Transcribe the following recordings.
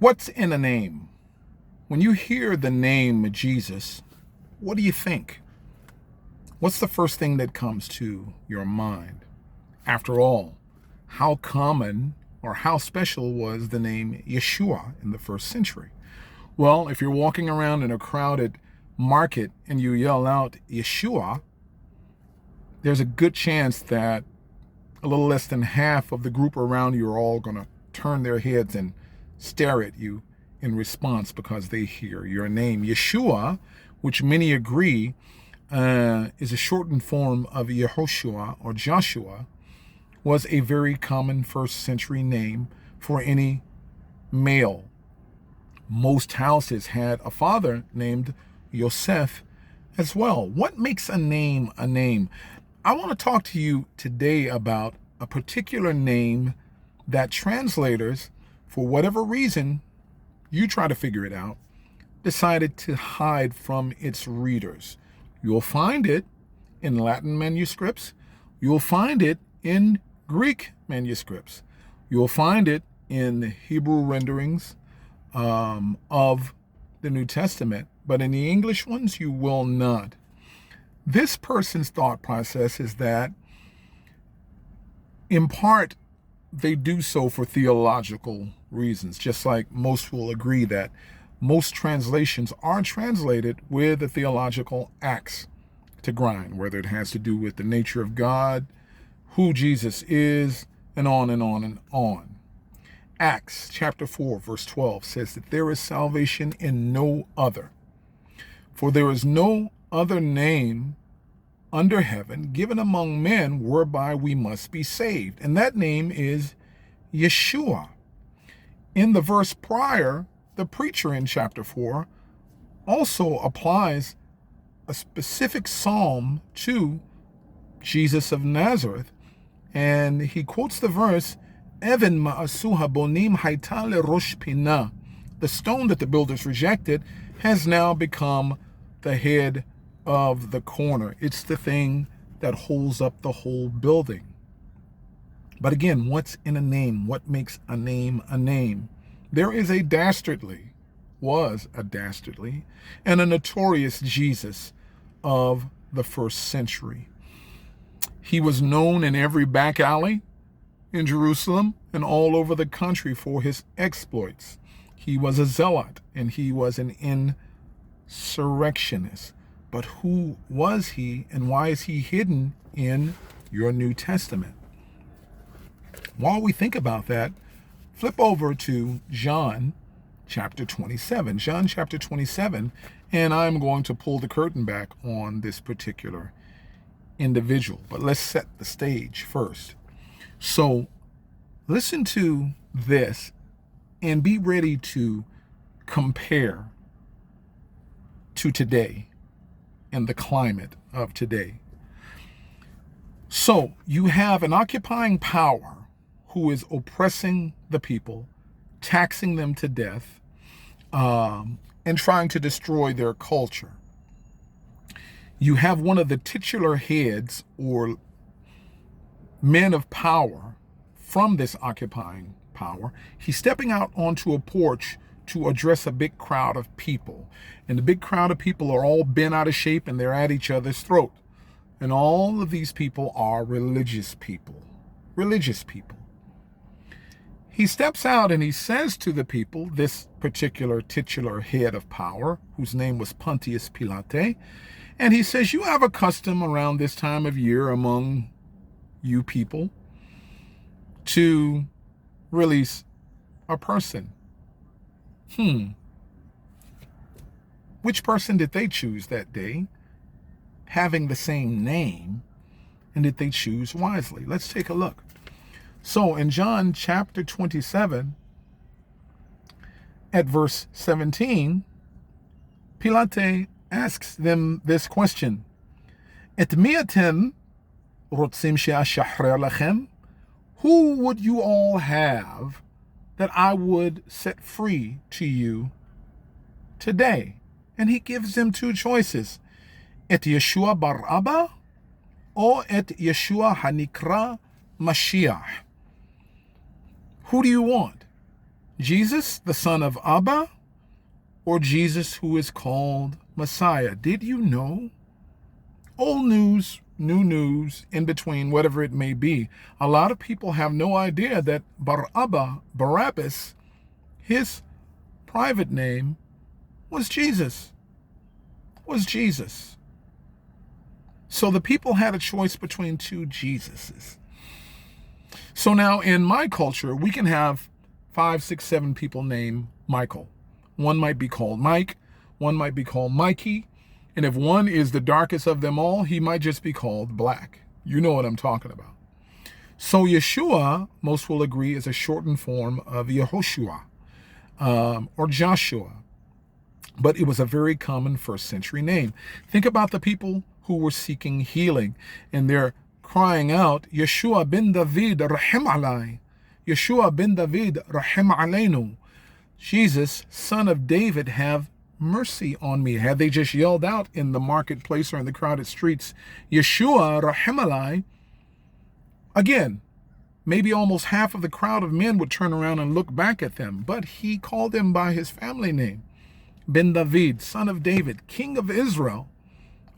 What's in a name? When you hear the name Jesus, what do you think? What's the first thing that comes to your mind? After all, how common or how special was the name Yeshua in the first century? Well, if you're walking around in a crowded market and you yell out Yeshua, there's a good chance that a little less than half of the group around you are all going to turn their heads and stare at you in response because they hear your name. Yeshua, which many agree is a shortened form of Yehoshua or Joshua, was a very common first century name for any male. Most houses had a father named Yosef as well. What makes a name a name? I want to talk to you today about a particular name that translators, for whatever reason, you try to figure it out, decided to hide from its readers. You'll find it in Latin manuscripts. You'll find it in Greek manuscripts. You'll find it in the Hebrew renderings of the New Testament, but in the English ones, you will not. This person's thought process is that, in part, they do so for theological reasons, just like most will agree that most translations are translated with a theological axe to grind, whether it has to do with the nature of God, who Jesus is, and on and on and on. Acts chapter 4, verse 12 says that there is salvation in no other, for there is no other name under heaven given among men whereby we must be saved. And that name is Yeshua. In the verse prior, the preacher in chapter 4 also applies a specific psalm to Jesus of Nazareth. And he quotes the verse, Even ma'asuha bonim haita lerosh pinah. The stone that the builders rejected has now become the head of the corner. It's the thing that holds up the whole building. But again, what's in a name? What makes a name a name? There is a dastardly, was a dastardly, and a notorious Jesus of the first century. He was known in every back alley in Jerusalem and all over the country for his exploits. He was a zealot and he was an insurrectionist. But who was he and why is he hidden in your New Testament? While we think about that, flip over to John chapter 27. John chapter 27, and I'm going to pull the curtain back on this particular individual. But let's set the stage first. So listen to this and be ready to compare to today and the climate of today. So you have an occupying power who is oppressing the people, taxing them to death, and trying to destroy their culture. You have one of the titular heads or men of power from this occupying power. He's stepping out onto a porch to address a big crowd of people. And the big crowd of people are all bent out of shape and they're at each other's throat. And all of these people are religious people. Religious people. He steps out and he says to the people, this particular titular head of power, whose name was Pontius Pilate, and he says, you have a custom around this time of year among you people to release a person. Which person did they choose that day, having the same name, and did they choose wisely? Let's take a look. So in John chapter 27, at verse 17, Pilate asks them this question, Et mi atem rotzim she'ashachrer lachem? Who would you all have that I would set free to you today? And he gives them two choices, Et Yeshua bar Abba, or Et Yeshua hanikra Mashiach. Who do you want? Jesus, the son of Abba, or Jesus who is called Messiah? Did you know? Old news, new news, in between, whatever it may be. A lot of people have no idea that Barabbas, his private name was Jesus. So the people had a choice between two Jesuses. So now in my culture, we can have 5, 6, 7 people named Michael. One might be called Mike, one might be called Mikey, and if one is the darkest of them all, he might just be called Black. You know what I'm talking about. So Yeshua, most will agree, is a shortened form of Yehoshua or Joshua. But it was a very common first century name. Think about the people who were seeking healing, and they're crying out, Yeshua ben David, rahim alai. Yeshua ben David, rahim aleinu. Jesus, son of David, have mercy on me. Had they just yelled out in the marketplace or in the crowded streets, Yeshua, rahim alai, again, maybe almost half of the crowd of men would turn around and look back at them. But he called them by his family name. Ben David, son of David, king of Israel.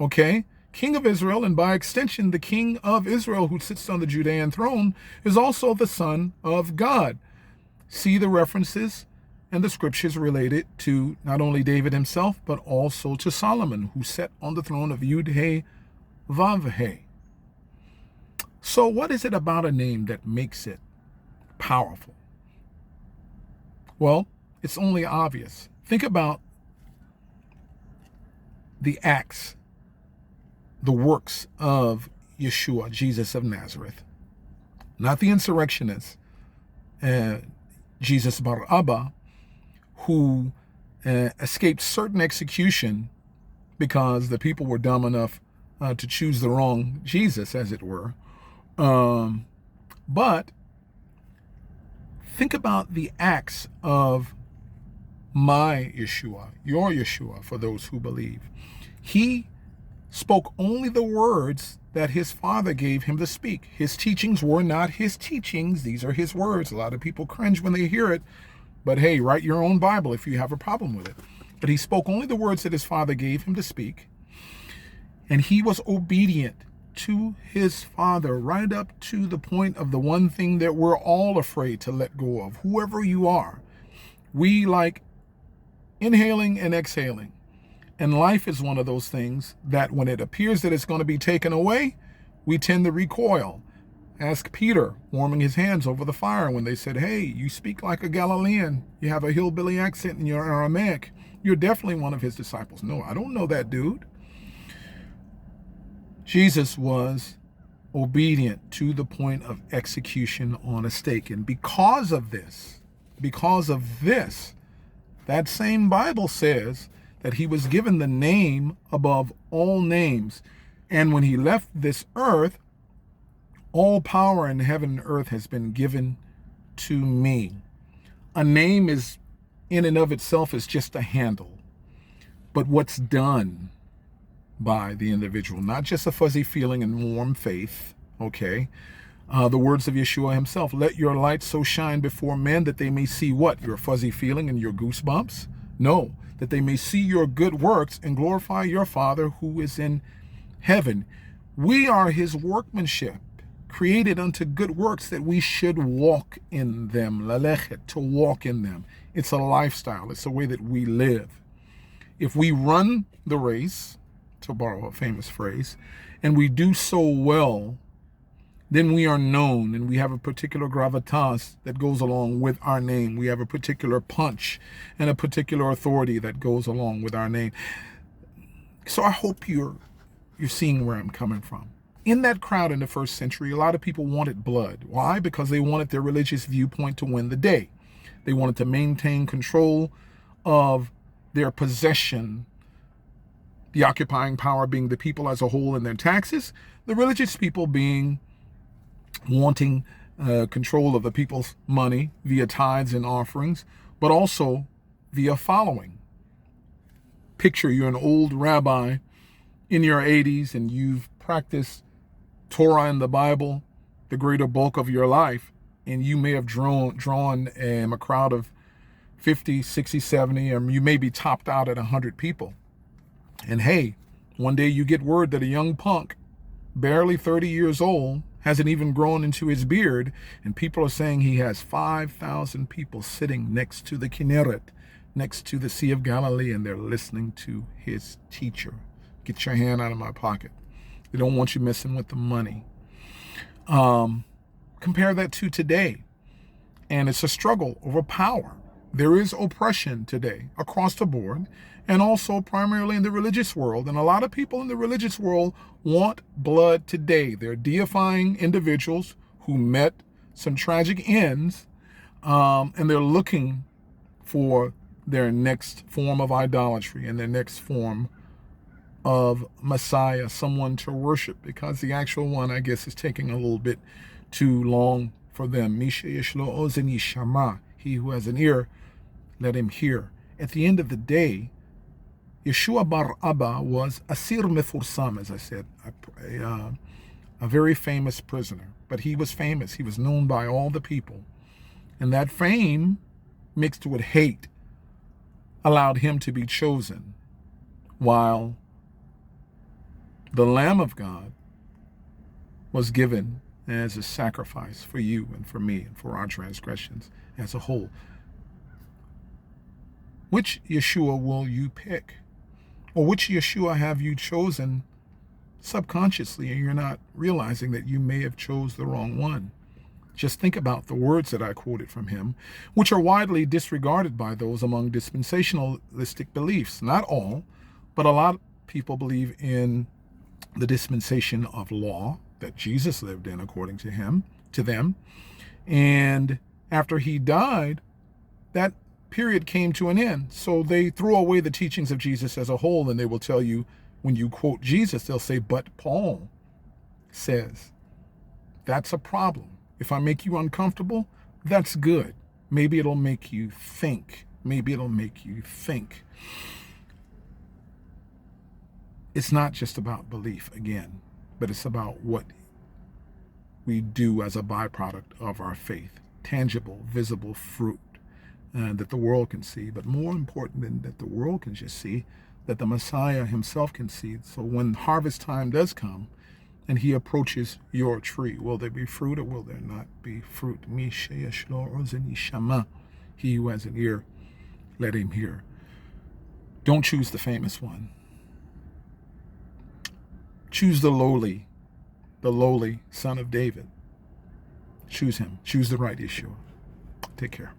Okay? King of Israel, and by extension, the king of Israel who sits on the Judean throne is also the son of God. See the references and the scriptures related to not only David himself, but also to Solomon, who sat on the throne of Yud-He, Vav-He. So what is it about a name that makes it powerful? Well, it's only obvious. Think about the acts, the works of Yeshua, Jesus of Nazareth. Not the insurrectionists, Jesus bar Abba, who escaped certain execution because the people were dumb enough to choose the wrong Jesus, as it were. But think about the acts of my Yeshua, your Yeshua, for those who believe. He spoke only the words that his Father gave him to speak. His teachings were not his teachings. These are his words. A lot of people cringe when they hear it. But hey, write your own Bible if you have a problem with it. But he spoke only the words that his Father gave him to speak. And he was obedient to his Father right up to the point of the one thing that we're all afraid to let go of. Whoever you are, we like inhaling and exhaling. And life is one of those things that when it appears that it's going to be taken away, we tend to recoil. Ask Peter, warming his hands over the fire when they said, hey, you speak like a Galilean. You have a hillbilly accent in your Aramaic. You're definitely one of his disciples. No, I don't know that dude. Jesus was obedient to the point of execution on a stake. And because of this, that same Bible says that he was given the name above all names. And when he left this earth, all power in heaven and earth has been given to me. A name is, in and of itself, is just a handle. But what's done by the individual, not just a fuzzy feeling and warm faith, okay? The words of Yeshua himself, let your light so shine before men that they may see what? Your fuzzy feeling and your goosebumps? No, that they may see your good works and glorify your Father who is in heaven. We are his workmanship, created unto good works that we should walk in them. Lalechet, to walk in them. It's a lifestyle. It's a way that we live. If we run the race, to borrow a famous phrase, and we do so well, then we are known and we have a particular gravitas that goes along with our name. We have a particular punch and a particular authority that goes along with our name. So I hope you're seeing where I'm coming from. In that crowd in the first century, a lot of people wanted blood. Why? Because they wanted their religious viewpoint to win the day. They wanted to maintain control of their possession, the occupying power being the people as a whole and their taxes, the religious people being wanting control of the people's money via tithes and offerings, but also via following. Picture you're an old rabbi in your 80s and you've practiced Torah and the Bible the greater bulk of your life, and you may have drawn a crowd of 50, 60, 70, or you may be topped out at 100 people. And hey, one day you get word that a young punk, barely 30 years old, hasn't even grown into his beard, and people are saying he has 5,000 people sitting next to the Kinneret, next to the Sea of Galilee, and they're listening to his teacher. Get your hand out of my pocket. They don't want you messing with the money. Compare that to today. And it's a struggle over power. There is oppression today across the board, and also primarily in the religious world. And a lot of people in the religious world want blood today. They're deifying individuals who met some tragic ends, and they're looking for their next form of idolatry and their next form of Messiah, someone to worship, because the actual one, I guess, is taking a little bit too long for them. Misha yeshlo ozen yishama. He who has an ear, let him hear. At the end of the day, Yeshua bar Abba was Asir Mefursam, as I said, a very famous prisoner. But he was famous. He was known by all the people. And that fame, mixed with hate, allowed him to be chosen, while the Lamb of God was given as a sacrifice for you and for me and for our transgressions as a whole. Which Yeshua will you pick? Or which Yeshua have you chosen subconsciously, and you're not realizing that you may have chose the wrong one? Just think about the words that I quoted from him, which are widely disregarded by those among dispensationalistic beliefs. Not all, but a lot of people believe in the dispensation of law that Jesus lived in, according to them. And after he died, that period came to an end. So they throw away the teachings of Jesus as a whole, and they will tell you, when you quote Jesus, they'll say, but Paul says. That's a problem. If I make you uncomfortable, that's good. Maybe it'll make you think. Maybe it'll make you think. It's not just about belief, again, but it's about what we do as a byproduct of our faith. Tangible, visible fruit that the world can see, but more important than that the world can just see, that the Messiah himself can see. So when harvest time does come and he approaches your tree, will there be fruit or will there not be fruit? He who has an ear, let him hear. Don't choose the famous one. Choose the lowly Son of David. Choose him. Choose the right Yeshua. Take care.